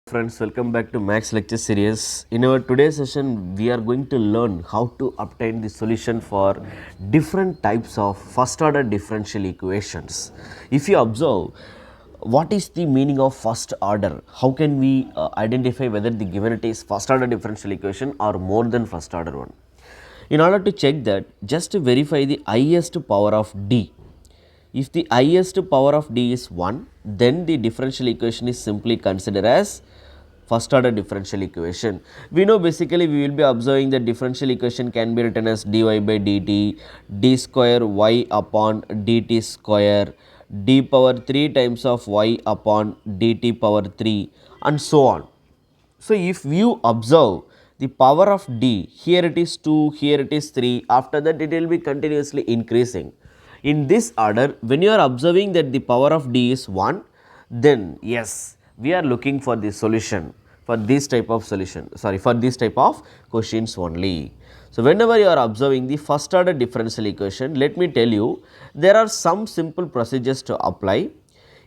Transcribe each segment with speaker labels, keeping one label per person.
Speaker 1: Friends, welcome back to Max Lecture Series. In our today's session, we are going to learn how to obtain the solution for different types of first order differential equations. If you observe, what is the meaning of first order? How can we identify whether the given it is first order differential equation or more than first order one? In order to check that, just to verify the highest power of d. If the highest power of d is 1, then the differential equation is simply considered as first order differential equation. We know basically we will be observing that differential equation can be written as dy by dt, d square y upon dt square, d power 3 times of y upon dt power 3 and so on. So, if you observe the power of d, here it is 2, here it is 3, after that it will be continuously increasing. In this order, when you are observing that the power of d is 1, then yes, we are looking for the solution for this type of for this type of questions only. So, whenever you are observing the first order differential equation, let me tell you, there are some simple procedures to apply.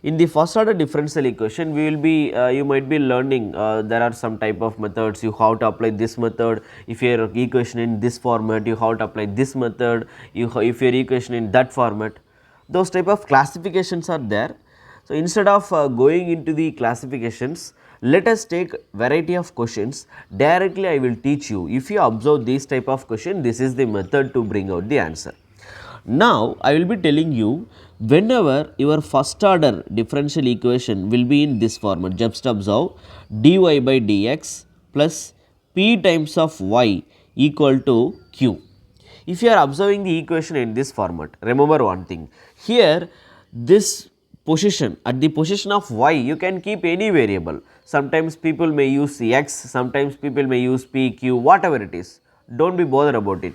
Speaker 1: In the first order differential equation, we will be you might be learning there are some type of methods. You have to apply this method. If your equation in this format, you have to apply this method. If your equation in that format, those type of classifications are there. So, instead of going into the classifications, let us take variety of questions. Directly I will teach you. If you observe this type of question, this is the method to bring out the answer. Now, I will be telling you, whenever your first order differential equation will be in this format, just observe dy by dx plus p times of y equal to q. If you are observing the equation in this format, remember one thing, here this position, at the position of y, you can keep any variable. Sometimes people may use x, sometimes people may use p, q, whatever it is, do not be bothered about it.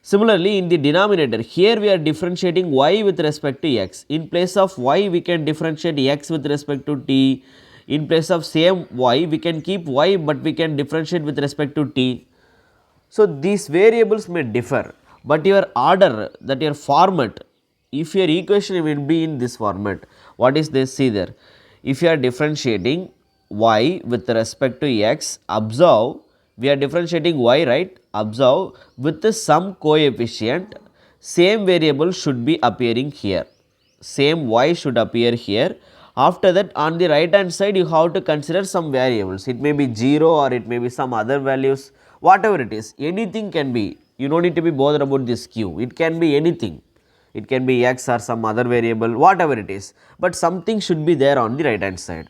Speaker 1: Similarly, in the denominator, here we are differentiating y with respect to x. In place of y, we can differentiate x with respect to t. In place of same y, we can keep y, but we can differentiate with respect to t. So, these variables may differ, but your order, that your format, if your equation will be in this format, what is this? See there, if you are differentiating y with respect to x, observe, we are differentiating y, right? Observe, with some coefficient, same variable should be appearing here, same y should appear here. After that, on the right hand side, you have to consider some variables. It may be 0 or it may be some other values, whatever it is, anything can be. You do not need to be bothered about this q, it can be anything. It can be x or some other variable, whatever it is, but something should be there on the right hand side.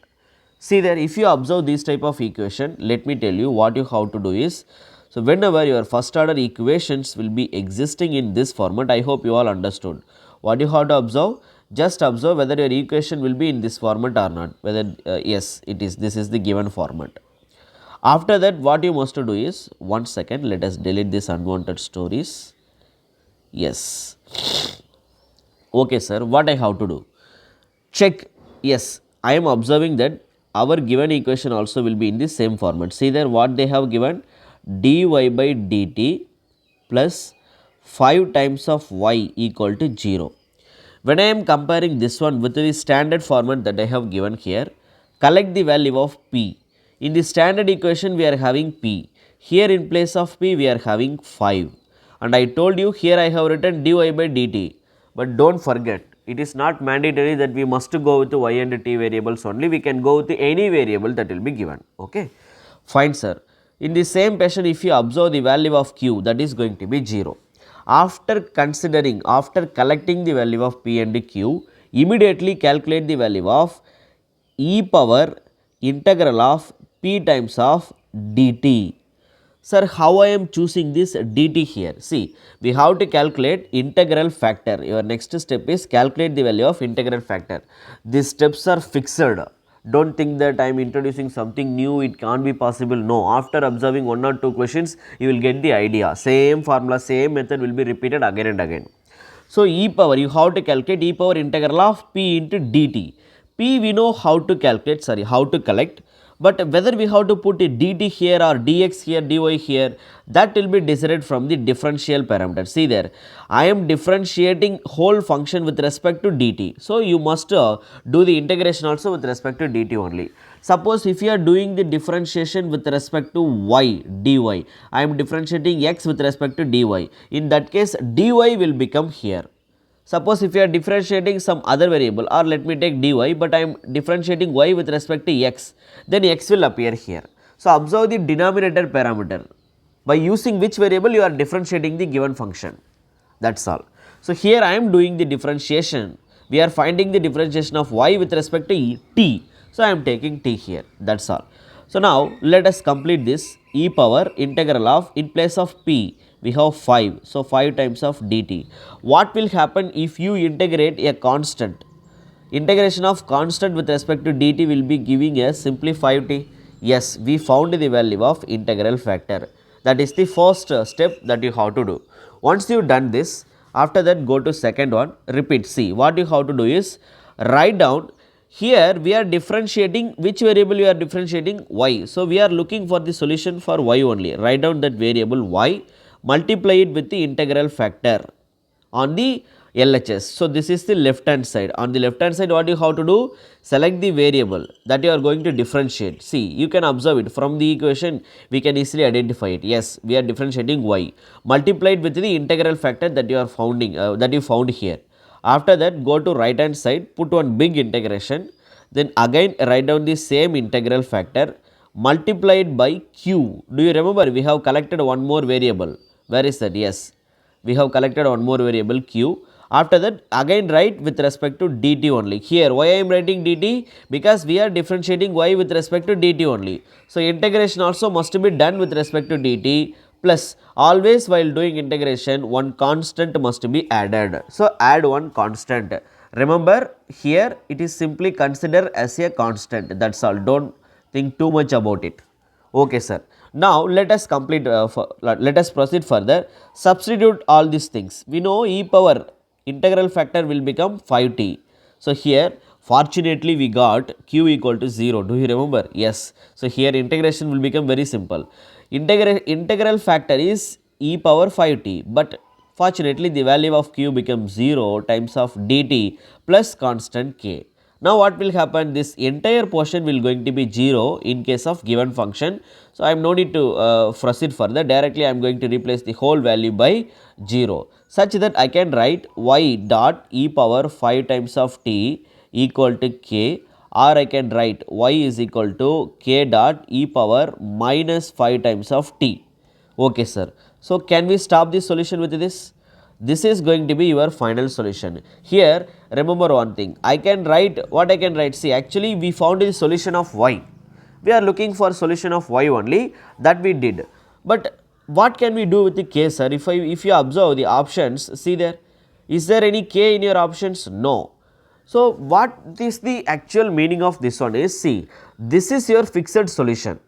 Speaker 1: See there, if you observe this type of equation, let me tell you what you have to do is, so whenever your first order equations will be existing in this format, I hope you all understood. What you have to observe? Just observe whether your equation will be in this format or not, whether yes, it is, this is the given format. After that, what you must do is, one second, let us delete this unwanted stories. Yes. Okay sir, what I have to do? Check, yes, I am observing that our given equation also will be in the same format. See there what they have given, dy by dt plus 5 times of y equal to 0. When I am comparing this one with the standard format that I have given here, collect the value of p. In the standard equation we are having p, here in place of p we are having 5, and I told you here I have written dy by dt, but do not forget, it is not mandatory that we must go with the y and t variables only, we can go with any variable that will be given. Okay. Fine sir. In the same fashion, if you observe the value of q, that is going to be 0. After considering, after collecting the value of p and q, immediately calculate the value of e power integral of p times of dt. Sir, how I am choosing this dt here? See, we have to calculate integral factor. Your next step is calculate the value of integral factor. These steps are fixed. Do not think that I am introducing something new, it can't be possible. No, after observing one or two questions, you will get the idea. Same formula, same method will be repeated again and again. So, e power, you have to calculate e power integral of p into dt. P we know how to calculate, how to collect, but whether we have to put a dt here or dx here, dy here, that will be decided from the differential parameter. See there, I am differentiating whole function with respect to dt. So, you must do the integration also with respect to dt only. Suppose if you are doing the differentiation with respect to y dy, I am differentiating x with respect to dy. In that case, dy will become here. Suppose if you are differentiating some other variable, or let me take dy, but I am differentiating y with respect to x, then x will appear here. So, observe the denominator parameter, by using which variable you are differentiating the given function, that is all. So, here I am doing the differentiation, we are finding the differentiation of y with respect to t. So, I am taking t here, that is all. So, now let us complete this. E power integral of, in place of p we have 5. So, 5 times of dt. What will happen if you integrate a constant? Integration of constant with respect to dt will be giving us simply 5t. Yes, we found the value of integral factor. That is the first step that you have to do. Once you done this, after that go to second one, repeat. See, what you have to do is write down. Here we are differentiating, which variable you are differentiating? Y. So, we are looking for the solution for y only. Write down that variable y, multiply it with the integral factor on the LHS. So, this is the left hand side. On the left hand side, what you have to do? Select the variable that you are going to differentiate. See, you can observe it from the equation, we can easily identify it. Yes, we are differentiating y, multiplied with the integral factor that you are founding, that you found here. After that, go to right hand side, put one big integration, then again write down the same integral factor multiplied by q. Do you remember we have collected one more variable? Where is that? Yes, we have collected one more variable q. After that, again write with respect to dt only. Here, why I am writing dt? Because we are differentiating y with respect to dt only. So, integration also must be done with respect to dt, plus always while doing integration one constant must be added. So, add one constant. Remember, here it is simply considered as a constant, that is all, do not think too much about it. Okay, sir. Now, let us complete, let us proceed further. Substitute all these things. We know e power integral factor will become 5t. So, here fortunately we got q equal to 0. Do you remember? Yes. So, here integration will become very simple. Integral factor is e power 5t, but fortunately the value of q becomes 0 times of dt plus constant k. Now, what will happen? This entire portion will going to be 0 in case of given function. So, I am no need to proceed further, directly I am going to replace the whole value by 0, such that I can write y dot e power 5 times of t equal to k, or I can write y is equal to k dot e power minus 5 times of t. Okay, sir. So, can we stop this solution with this? This is going to be your final solution. Here, remember one thing, I can write, what I can write? See, actually we found the solution of y. We are looking for solution of y only, that we did. But what can we do with the k, sir? If you observe the options, see there, is there any k in your options? No. So, what is the actual meaning of this one is, see, this is your fixed solution.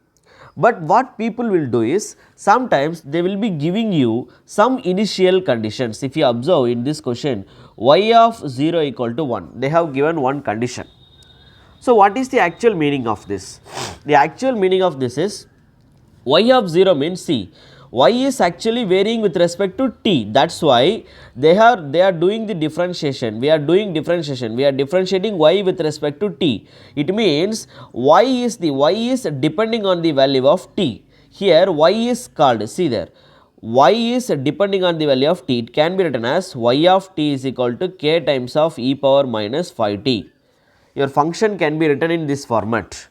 Speaker 1: But what people will do is, sometimes they will be giving you some initial conditions. If you observe in this question, y of 0 equal to 1, they have given one condition. So, what is the actual meaning of this? The actual meaning of this is, y of 0 means, see, y is actually varying with respect to t. That is why they are doing the differentiation. We are doing differentiation. We are differentiating y with respect to t. It means y is depending on the value of t. Here y is called, see there, y is depending on the value of t. It can be written as y of t is equal to k times of e power minus 5t. Your function can be written in this format.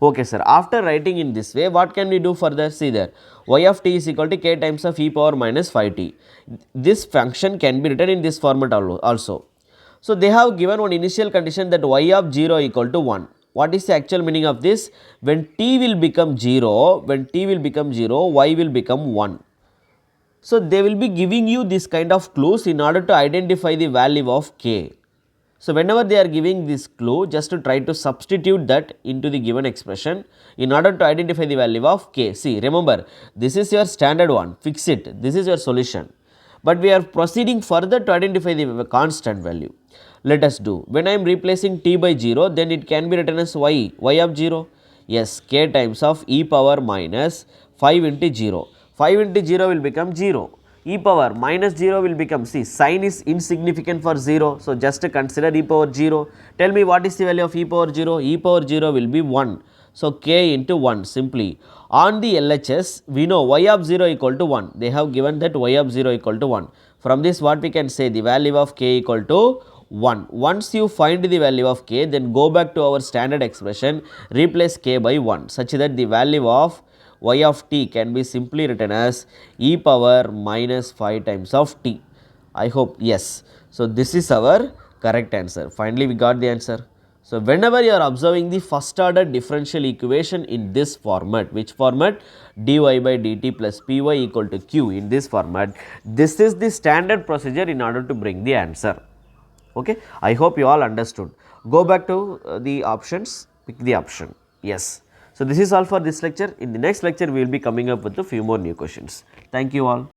Speaker 1: Okay, sir. After writing in this way, what can we do further? See there, y of t is equal to k times of e power minus 5t. This function can be written in this format also. So, they have given one initial condition that y of 0 equal to 1. What is the actual meaning of this? When t will become 0, y will become 1. So, they will be giving you this kind of clues in order to identify the value of k. So, whenever they are giving this clue, just to try to substitute that into the given expression in order to identify the value of k. See, remember, this is your standard one, fix it, this is your solution. But we are proceeding further to identify the constant value. Let us do. When I am replacing t by 0, then it can be written as y of 0. Yes, k times of e power minus 5 into 0. 5 into 0 will become 0. e power minus 0 will become, see, sign is insignificant for 0. So, just consider e power 0. Tell me what is the value of e power 0? E power 0 will be 1. So, k into 1 simply. On the LHS, we know y of 0 equal to 1. They have given that y of 0 equal to 1. From this, what we can say, the value of k equal to 1. Once you find the value of k, then go back to our standard expression, replace k by 1, such that the value of y of t can be simply written as e power minus 5 times of t. I hope yes. So, this is our correct answer. Finally, we got the answer. So, whenever you are observing the first order differential equation in this format, which format? Dy by dt plus py equal to q, in this format, this is the standard procedure in order to bring the answer. Okay, I hope you all understood. Go back to the options, pick the option. Yes. So, this is all for this lecture. In the next lecture, we will be coming up with a few more new questions. Thank you all.